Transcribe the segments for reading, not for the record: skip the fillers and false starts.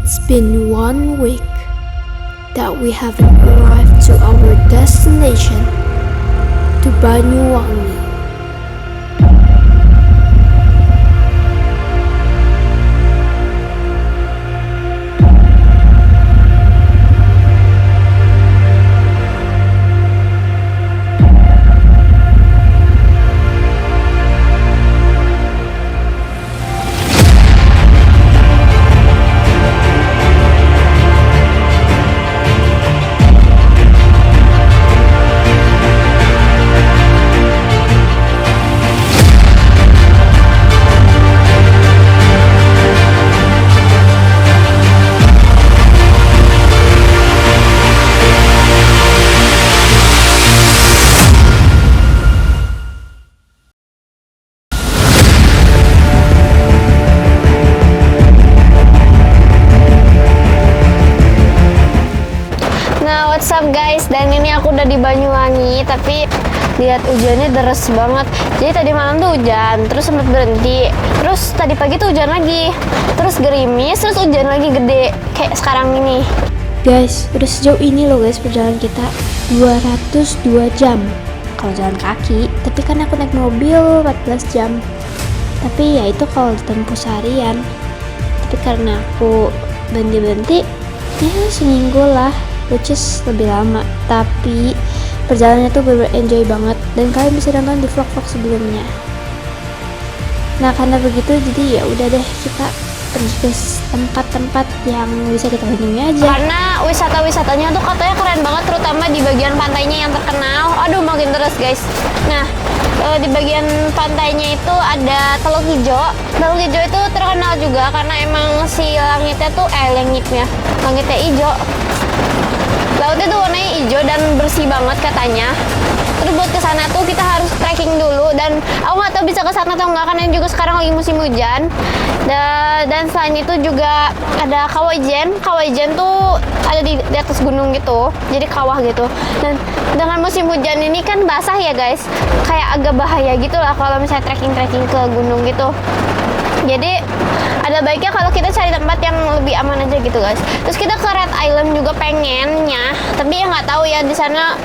It's been 1 week that we haven't arrived to our destination, to Banyuwangi. What's up guys, dan ini aku udah di Banyuwangi, tapi lihat hujannya deras banget. Jadi tadi malam tuh hujan, terus sempat berhenti, terus tadi pagi tuh hujan lagi, terus gerimis, terus hujan lagi gede kayak sekarang ini. Guys, udah sejauh ini loh guys perjalanan kita 202 jam kalau jalan kaki, tapi kan aku naik mobil 14 jam. Tapi ya itu kalau ditempuh seharian. Tapi karena aku berhenti-berhenti, ya seminggu lah, which is lebih lama, tapi perjalanannya tuh bener-bener enjoy banget, dan kalian bisa nonton di vlog-vlog sebelumnya. Nah karena begitu, jadi ya udah deh kita pergi ke tempat-tempat yang bisa kita kunjungi aja. Karena wisata-wisatanya tuh katanya keren banget, terutama di bagian pantainya yang terkenal. Aduh makin terus guys. Nah di bagian pantainya itu ada Teluk Hijau. Teluk Hijau itu terkenal juga karena emang si langitnya hijau. Lautnya tuh warnanya hijau dan bersih banget katanya. Terus buat kesana tuh kita harus trekking dulu, dan aku nggak tahu bisa kesana atau enggak karena juga sekarang lagi musim hujan. Dan selain itu juga ada Kawah Ijen. Kawah Ijen tuh ada di atas gunung gitu, jadi kawah gitu. Dan dengan musim hujan ini kan basah ya guys, kayak agak bahaya gitu lah kalau misalnya trekking ke gunung gitu. Jadi ada baiknya kalau kita cari tempat yang lebih aman aja gitu guys. Terus kita ke Red Island juga pengennya, tapi ya nggak tahu ya di sana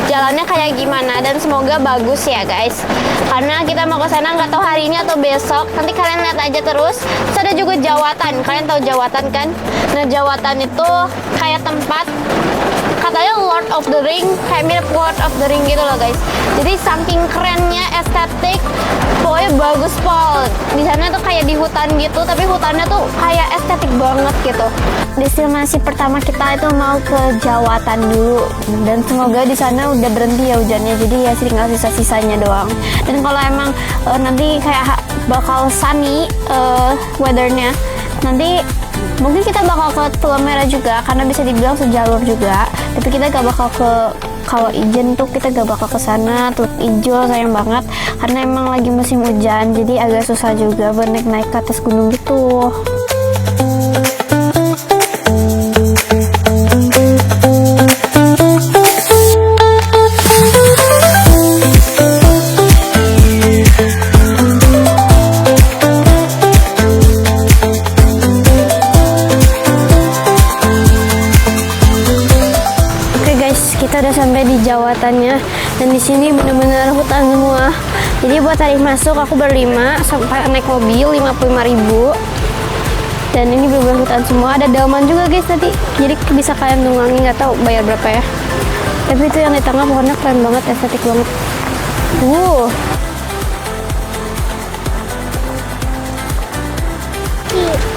jalannya kayak gimana, dan semoga bagus ya guys. Karena kita mau ke sana nggak tahu hari ini atau besok. Nanti kalian lihat aja terus. Terus ada juga Jawatan. Kalian tahu Jawatan kan? Nah Jawatan itu kayak tempat, katanya Lord of the Ring, kayak mirip Lord of the Ring gitu loh guys. Jadi saking kerennya, estetik, pokoknya bagus pol. Di sana tuh kayak di hutan gitu, tapi hutannya tuh kayak estetik banget gitu. Destinasi pertama kita itu mau ke Jawatan dulu, dan semoga di sana udah berhenti ya hujannya. Jadi ya tinggal sisa-sisanya doang. Dan kalau emang nanti kayak bakal sunny weathernya, nanti mungkin kita bakal ke Pulau Merah juga, karena bisa dibilang sejalur juga. Tapi kita gak bakal ke Kawah Ijen tuh, kita gak bakal ke sana. Teluk Ijo sayang banget karena emang lagi musim hujan, jadi agak susah juga buat naik ke atas gunung gitu. Kita udah sampai di Jawatannya, dan di sini bener-bener hutan semua. Jadi buat tarif masuk aku berlima, sampai naik mobil 55.000. Dan ini bener-bener hutan semua. Ada delman juga guys tadi, jadi bisa kalian nunggangi, nggak tahu bayar berapa ya. Tapi itu yang di tengah pokoknya keren banget, estetik banget.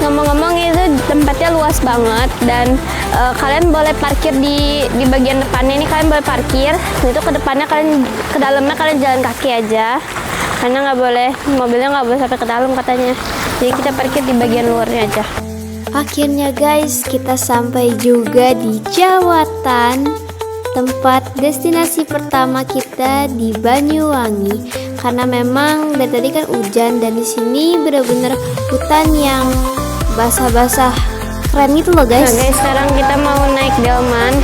Ngomong-ngomong itu tempatnya luas banget, dan kalian boleh parkir di bagian depannya ini, kalian boleh parkir. Itu ke depannya kalian, ke dalamnya kalian jalan kaki aja, karena nggak boleh, mobilnya nggak boleh sampai ke dalam katanya. Jadi kita parkir di bagian luarnya aja. Akhirnya guys kita sampai juga di Jawatan, tempat destinasi pertama kita di Banyuwangi. Karena memang dari tadi kan hujan, dan di sini bener-bener hutan yang basah-basah, keren gitu loh guys. Nah guys, sekarang kita mau naik delman.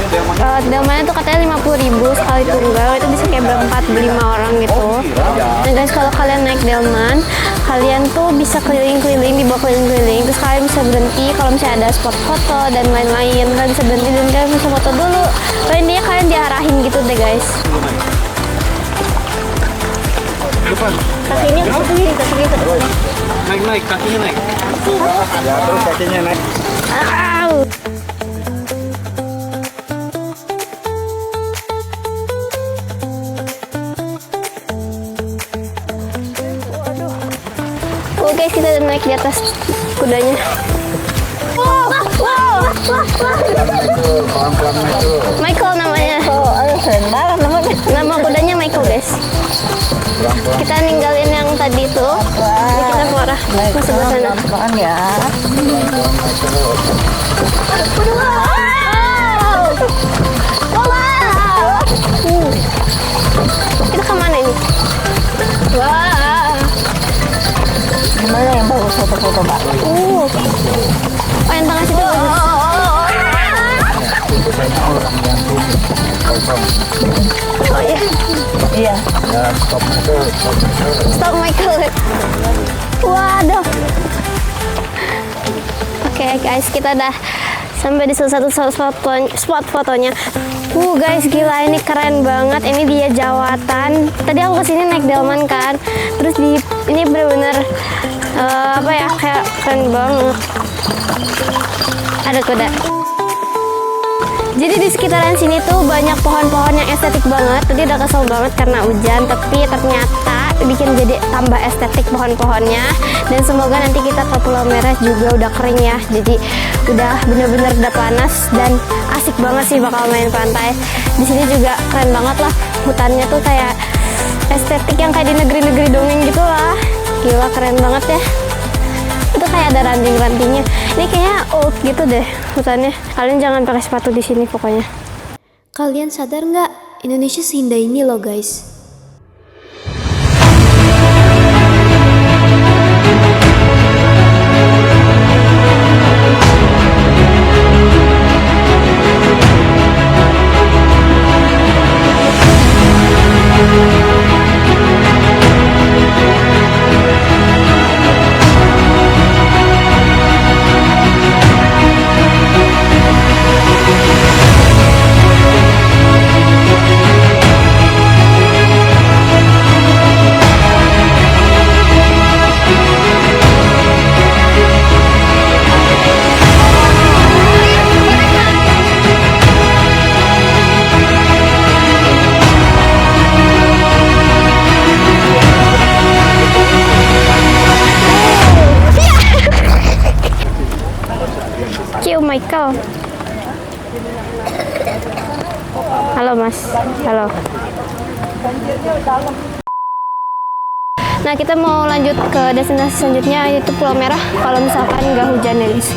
Delmannya tuh katanya 50.000 sekali tunggal, itu bisa kayak berempat, 5 orang gitu. Nah guys, kalau kalian naik delman, kalian tuh bisa keliling-keliling, dibawa keliling-keliling, terus kalian bisa berhenti kalau misalnya ada spot foto dan lain-lain. Kalian bisa berhenti dan kalian bisa foto dulu. Intinya kalian diarahin gitu deh guys. Kakinya Naik, kakinya naik. Ya, terus kakinya naik. Guys, kita udah naik di atas kudanya. Michael namanya. Nama kudanya Michael guys. Kita ninggalin yang tadi tuh. Jadi kita marah masuk ke sana. Ya. Kita kemana ini? Wah. Gimana yang bagus foto-foto, Pak? Oh, yang tengah situ bagus. Oh iya. Iya. Ya, stop Michael. Stop Michael. Waduh. Oke guys, kita udah sampai di salah satu spot fotonya. Guys, gila ini keren banget. Ini dia Jawatan. Tadi aku kesini naik delman kan. Terus ini bener-bener apa ya, kayak keren banget. Ada kuda. Jadi di sekitaran sini tuh banyak pohon-pohon yang estetik banget. Tadi udah kesel banget karena hujan, tapi ternyata bikin jadi tambah estetik pohon-pohonnya. Dan semoga nanti kita ke Pulau Merah juga udah kering ya. Jadi udah bener-bener udah panas dan asik banget sih bakal main pantai. Di sini juga keren banget lah. Hutannya tuh kayak estetik yang kayak di negeri-negeri dongeng gitu lah. Gila keren banget ya. Itu kayak ada ranting-rantingnya. Ini kayaknya old gitu deh hutannya. Kalian jangan pakai sepatu di sini pokoknya. Kalian sadar nggak? Indonesia seindah ini loh guys. Michael. Halo Mas. Halo. Nah, kita mau lanjut ke destinasi selanjutnya, yaitu Pulau Merah. Kalau misalkan nggak hujan ya guys.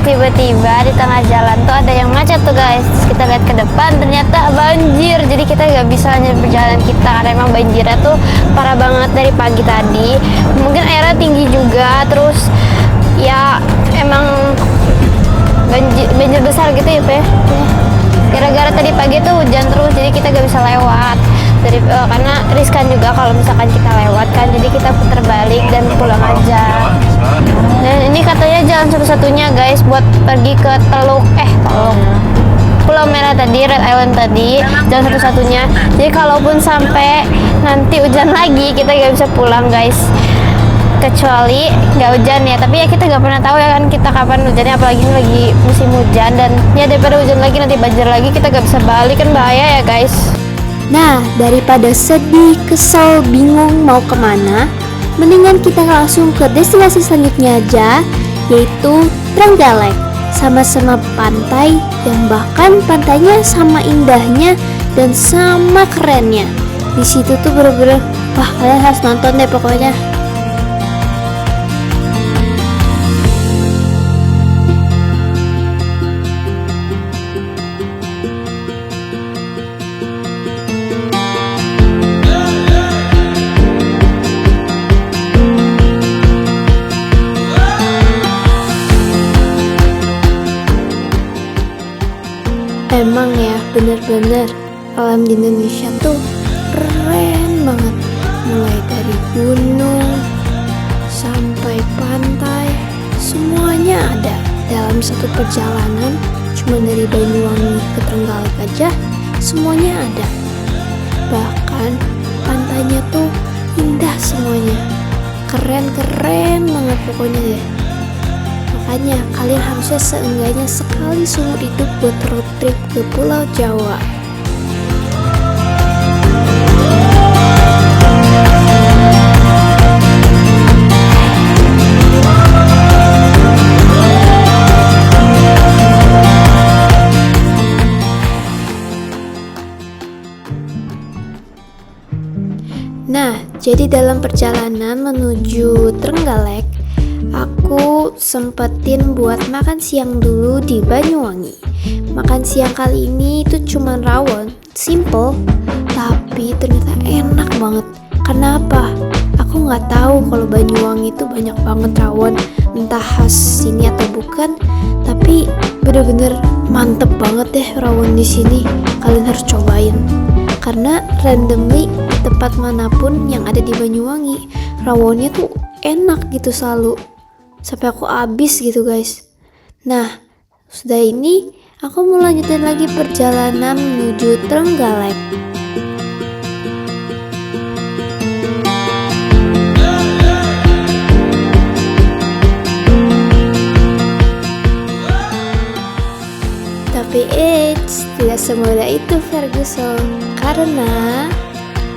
Tiba-tiba di tengah jalan tuh ada yang macet tuh guys. Terus kita lihat ke depan ternyata banjir. Jadi kita nggak bisa lanjut perjalanan kita karena emang banjirnya tuh parah banget dari pagi tadi. Mungkin airnya tinggi juga. Terus ya emang banjir besar gitu ya Pe. Gara-gara tadi pagi tuh hujan terus, jadi kita nggak bisa lewat. Karena riskan juga kalau misalkan kita lewat kan. Jadi kita putar balik dan pulang aja. Dan ini katanya jalan satu-satunya guys buat pergi ke Pulau Merah tadi, Red Island tadi, jalan satu-satunya. Jadi kalaupun sampai nanti hujan lagi, kita nggak bisa pulang guys. Kecuali nggak hujan ya, tapi ya kita nggak pernah tahu ya kan kita kapan hujannya, apalagi ini lagi musim hujan. Dan ya daripada hujan lagi nanti banjir lagi, kita nggak bisa balik kan, bahaya ya guys. Nah, daripada sedih, kesel, bingung mau kemana, mendingan kita langsung ke destinasi selanjutnya aja, yaitu Trenggalek. Sama-sama pantai yang bahkan pantainya sama indahnya dan sama kerennya. Di situ tuh bener-bener, wah kalian harus nonton deh pokoknya. Emang ya, bener-bener alam di Indonesia tuh keren banget. Mulai dari gunung sampai pantai, semuanya ada dalam satu perjalanan. Cuma dari Banyuwangi ke Trenggalek aja, semuanya ada. Bahkan pantainya tuh indah semuanya. Keren-keren banget pokoknya deh. Makanya kalian harusnya seenggaknya sekali seumur hidup buat road trip ke Pulau Jawa. Nah, jadi dalam perjalanan menuju Trenggalek, aku sempetin buat makan siang dulu di Banyuwangi. Makan siang kali ini itu cuman rawon, simple, tapi ternyata enak banget. Kenapa? Aku nggak tahu kalau Banyuwangi itu banyak banget rawon, entah khas sini atau bukan. Tapi bener-bener mantep banget deh rawon di sini. Kalian harus cobain. Karena randomly di tempat manapun yang ada di Banyuwangi, rawonnya tuh enak gitu selalu. Sampai aku habis gitu guys. Nah, sudah ini aku mau lanjutin lagi perjalanan menuju Trenggalek. Tapi tidak semudah itu Ferguson. Karena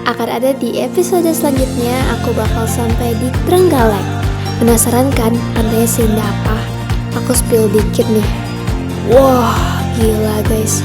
akan ada di episode selanjutnya aku bakal sampai di Trenggalek. Penasaran kan pantainya seindah apa? Aku spill dikit nih. Wah, gila guys.